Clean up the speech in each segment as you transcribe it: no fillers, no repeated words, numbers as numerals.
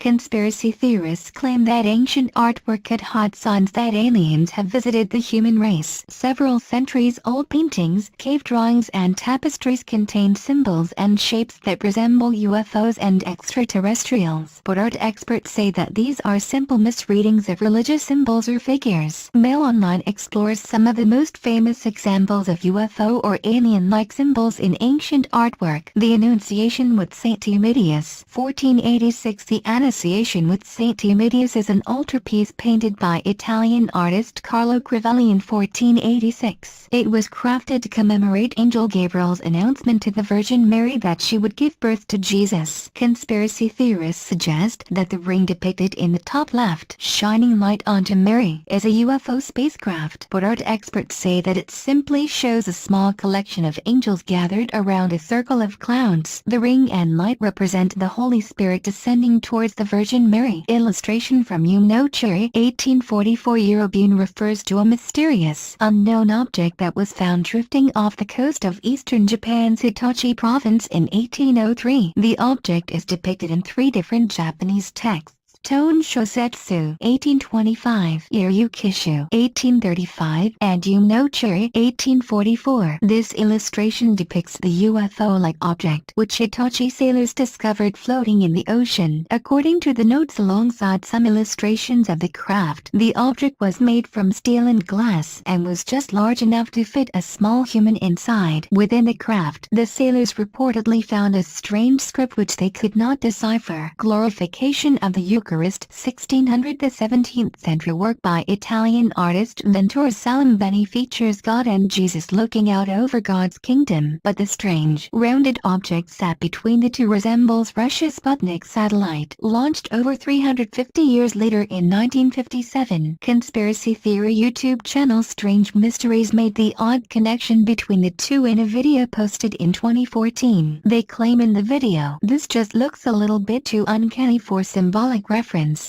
Conspiracy theorists claim that ancient artwork could hide signs that aliens have visited the human race. Several centuries-old paintings, cave drawings and tapestries contain symbols and shapes that resemble UFOs and extraterrestrials. But art experts say that these are simple misreadings of religious symbols or figures. Mail Online explores some of the most famous examples of UFO or alien-like symbols in ancient artwork. The Annunciation with Saint Giovannino, 1486. The Annunciation with Saint Giovannino is an altarpiece painted by Italian artist Carlo Crivelli in 1486. It was crafted to commemorate Angel Gabriel's announcement to the Virgin Mary that she would give birth to Jesus. Conspiracy theorists suggest that the ring depicted in the top left, shining light onto Mary, is a UFO spacecraft, but art experts say that it simply shows a small collection of angels gathered around a circle of clouds. The ring and light represent the Holy Spirit descending towards the Virgin Mary. Illustration from Untitled 1844. Eurobune refers to a mysterious, unknown object that was found drifting off the coast of eastern Japan's Hitachi province in 1803. The object is depicted in 3 different Japanese texts: Ton Shosetsu 1825, Irukishu 1835, and Yunochiri 1844. This illustration depicts the UFO-like object which Hitachi sailors discovered floating in the ocean. According to the notes alongside some illustrations of the craft, the object was made from steel and glass and was just large enough to fit a small human inside. Within the craft, the sailors reportedly found a strange script which they could not decipher. Glorification of the Eucharist, 1600. The 17th century work by Italian artist Vittore Salimbeni features God and Jesus looking out over God's kingdom, but the strange, rounded object sat between the two resembles Russia's Sputnik satellite, launched over 350 years later in 1957. Conspiracy theory YouTube channel Strange Mysteries made the odd connection between the two in a video posted in 2014. They claim in the video, "This just looks a little bit too uncanny for symbolic reference.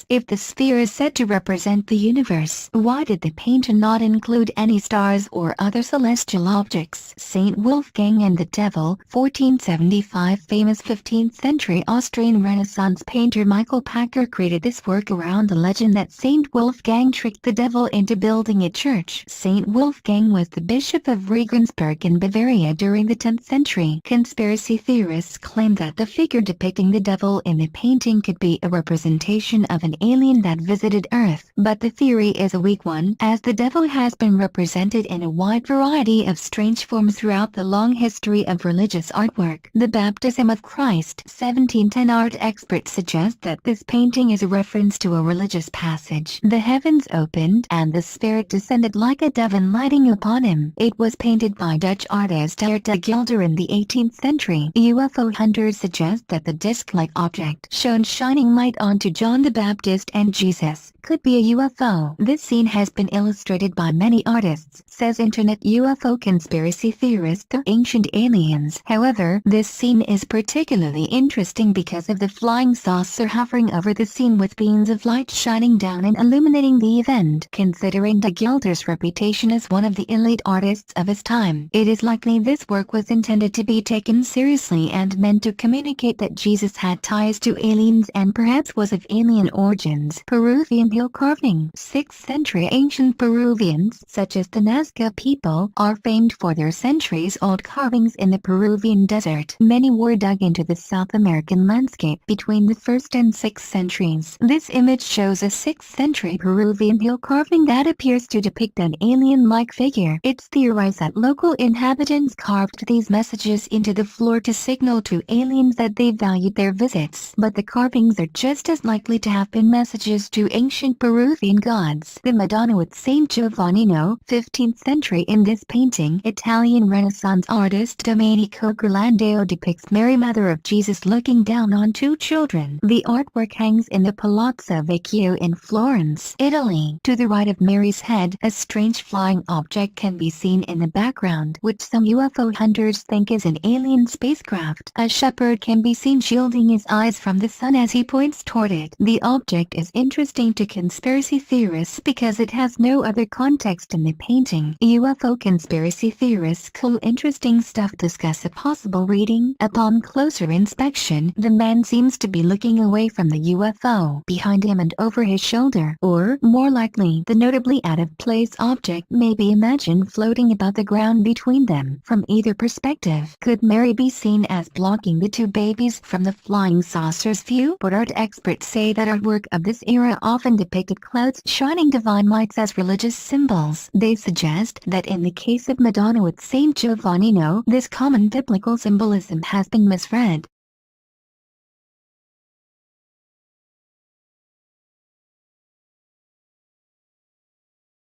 If the sphere is said to represent the universe, why did the painter not include any stars or other celestial objects?" Saint Wolfgang and the Devil, 1475. Famous 15th century Austrian Renaissance painter Michael Packer created this work around the legend that Saint Wolfgang tricked the devil into building a church. Saint Wolfgang was the bishop of Regensburg in Bavaria during the 10th century. Conspiracy theorists claim that the figure depicting the devil in the painting could be a representation of an alien that visited Earth, but the theory is a weak one, as the devil has been represented in a wide variety of strange forms throughout the long history of religious artwork. The Baptism of Christ, 1710. Art experts suggest that this painting is a reference to a religious passage. The heavens opened and the Spirit descended like a dove enlighting upon him. It was painted by Dutch artist Geert de Gelder in the 18th century. UFO hunters suggest that the disc-like object shown shining light onto John the Baptist and Jesus could be a UFO. This scene has been illustrated by many artists, says internet UFO conspiracy theorist The Ancient Aliens. However, this scene is particularly interesting because of the flying saucer hovering over the scene with beams of light shining down and illuminating the event. Considering de Gelder's reputation as one of the elite artists of his time, it is likely this work was intended to be taken seriously and meant to communicate that Jesus had ties to aliens and perhaps was of alien origins. Peruvian hill carving. 6th century ancient Peruvians, such as the Nazca people, are famed for their centuries-old carvings in the Peruvian desert. Many were dug into the South American landscape between the 1st and 6th centuries. This image shows a 6th century Peruvian hill carving that appears to depict an alien-like figure. It's theorized that local inhabitants carved these messages into the floor to signal to aliens that they valued their visits. But the carvings are just as likely to have been messages to ancient Peruvian gods. The Madonna with Saint Giovannino, 15th century. In this painting, Italian Renaissance artist Domenico Ghirlandaio depicts Mary, Mother of Jesus, looking down on 2 children. The artwork hangs in the Palazzo Vecchio in Florence, Italy. To the right of Mary's head, a strange flying object can be seen in the background, which some UFO hunters think is an alien spacecraft. A shepherd can be seen shielding his eyes from the sun as he points toward it. The object is interesting to conspiracy theorists because it has no other context in the painting. UFO conspiracy theorists cool interesting stuff discuss a possible reading. Upon closer inspection, the man seems to be looking away from the UFO behind him and over his shoulder. Or, more likely, the notably out-of-place object may be imagined floating above the ground between them. From either perspective, could Mary be seen as blocking the two babies from the flying saucer's view? But art experts say that artwork of this era often depicted clouds shining divine lights as religious symbols. They suggest that in the case of Madonna with Saint Giovannino, this common biblical symbolism has been misread.